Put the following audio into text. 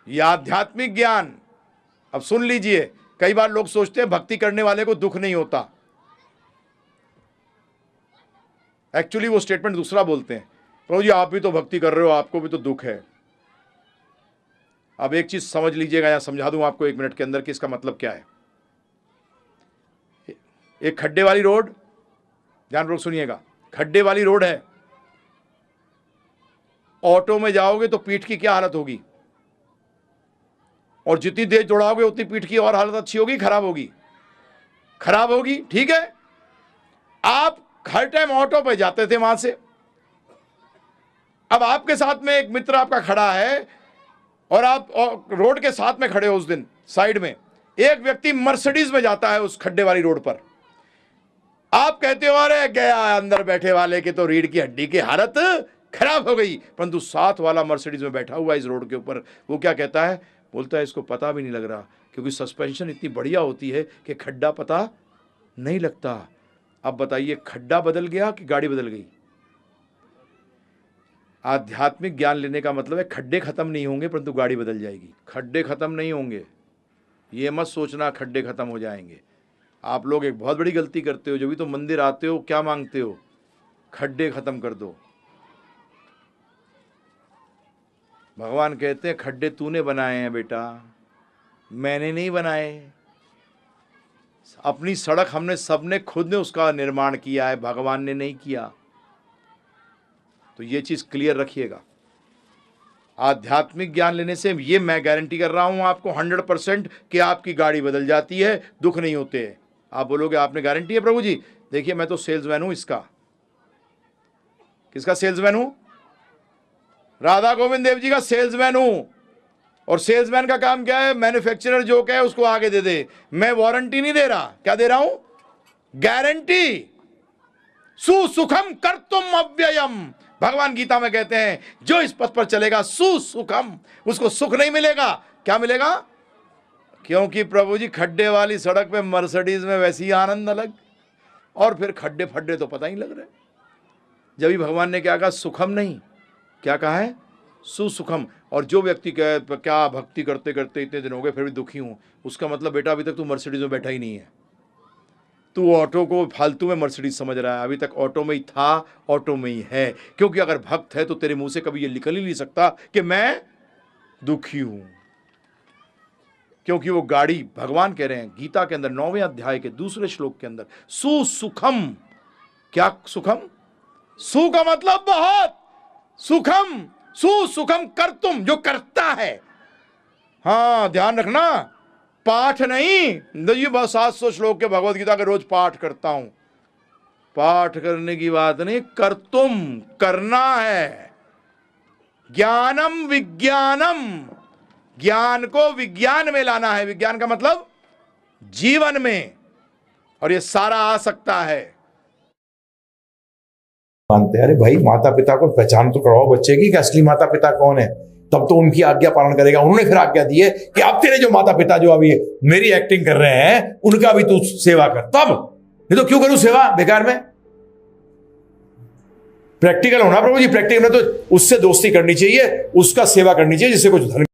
ये आध्यात्मिक ज्ञान। अब सुन लीजिए, कई बार लोग सोचते हैं भक्ति करने वाले को दुख नहीं होता। एक्चुअली वो स्टेटमेंट दूसरा बोलते हैं, प्रभु जी आप भी तो भक्ति कर रहे हो, आपको भी तो दुख है। अब एक चीज समझ लीजिएगा, या समझा दूं आपको 1 मिनट के अंदर कि इसका मतलब क्या है। एक खड्डे वाली रोड, ध्यानपूर्वक सुनिएगा, खड्डे वाली रोड है, ऑटो में जाओगे तो पीठ की क्या हालत होगी, और जितनी देर दौड़ाओगे उतनी पीठ की और हालत अच्छी होगी खराब होगी? खराब होगी, ठीक है। आप हर टाइम ऑटो पे जाते थे वहां से, अब आपके साथ में एक मित्र आपका खड़ा है और आप रोड के साथ में खड़े हो, उस दिन साइड में एक व्यक्ति मर्सिडीज में जाता है उस खड्डे वाली रोड पर। आप कहते हो अरे गया अंदर बैठे वाले के तो रीढ़ की हड्डी की हालत खराब हो गई, परंतु साथ वाला मर्सिडीज में बैठा हुआ इस रोड के ऊपर, वो क्या कहता है? बोलता है इसको पता भी नहीं लग रहा, क्योंकि सस्पेंशन इतनी बढ़िया होती है कि खड्डा पता नहीं लगता। अब बताइए, खड्डा बदल गया कि गाड़ी बदल गई? आध्यात्मिक ज्ञान लेने का मतलब है खड्डे खत्म नहीं होंगे परंतु गाड़ी बदल जाएगी। खड्डे खत्म नहीं होंगे, ये मत सोचना खड्डे खत्म हो जाएंगे। आप लोग एक बहुत बड़ी गलती करते हो, जब भी तो मंदिर आते हो क्या मांगते हो? खड्डे खत्म कर दो। भगवान कहते हैं खड्डे तूने बनाए हैं बेटा, मैंने नहीं बनाए। अपनी सड़क हमने सबने खुद ने उसका निर्माण किया है, भगवान ने नहीं किया। तो ये चीज क्लियर रखिएगा। आध्यात्मिक ज्ञान लेने से ये मैं गारंटी कर रहा हूं आपको 100% कि आपकी गाड़ी बदल जाती है, दुख नहीं होते। आप बोलोगे आपने गारंटी है प्रभु जी? देखिए मैं तो सेल्समैन हूं इसका। किसका सेल्समैन हूं? राधा गोविंद देव जी का सेल्समैन हूं। और सेल्समैन का काम क्या है? मैन्युफैक्चरर जो कहे उसको आगे दे दे। मैं वारंटी नहीं दे रहा, क्या दे रहा हूं? गारंटी। सुसुखम कर्तुम अव्ययम, भगवान गीता में कहते हैं जो इस पथ पर चलेगा सुसुखम, उसको सुख नहीं मिलेगा। क्या मिलेगा? क्योंकि प्रभु जी खड्डे वाली सड़क पे मर्सिडीज में वैसी आनंद अलग, और फिर खड्डे फड्डे तो पता ही लग रहे। जब भी भगवान ने क्या कहा? सुखम नहीं, क्या कहा है? सुसुखम। और जो व्यक्ति कहे क्या भक्ति करते करते इतने दिन हो गए फिर भी दुखी हूं, उसका मतलब बेटा अभी तक तू मर्सिडीज में बैठा ही नहीं है। तू ऑटो को फालतू में मर्सिडीज समझ रहा है। अभी तक ऑटो में ही था, ऑटो में ही है। क्योंकि अगर भक्त है तो तेरे मुंह से कभी ये निकल ही नहीं सकता कि मैं दुखी हूं, क्योंकि वो गाड़ी, भगवान कह रहे हैं गीता के अंदर 9वें अध्याय के दूसरे श्लोक के अंदर, सुसुखम। क्या सुखम? सु का मतलब बहुत, सुखम, सुसुखम कर्तुम, जो करता है। हाँ ध्यान रखना, पाठ नहीं। ये बस 700 श्लोक के भगवत गीता के रोज पाठ करता हूं, पाठ करने की बात नहीं, कर्तुम, करना है। ज्ञानम विज्ञानम, ज्ञान को विज्ञान में लाना है। विज्ञान का मतलब जीवन में, और ये सारा आ सकता है। मानते हैं अरे भाई माता पिता को पहचान तो कराओ बच्चे की कि असली माता पिता कौन है, तब तो उनकी आज्ञा पालन करेगा। उन्होंने फिर आज्ञा दी है कि अब तेरे जो माता पिता जो अभी मेरी एक्टिंग कर रहे हैं उनका भी तू सेवा कर। तब नहीं तो क्यों करूं सेवा बेकार में? प्रैक्टिकल होना प्रभु जी, प्रैक्टिकल में तो उससे दोस्ती करनी चाहिए, उसका सेवा करनी चाहिए जिससे कुछ धर्म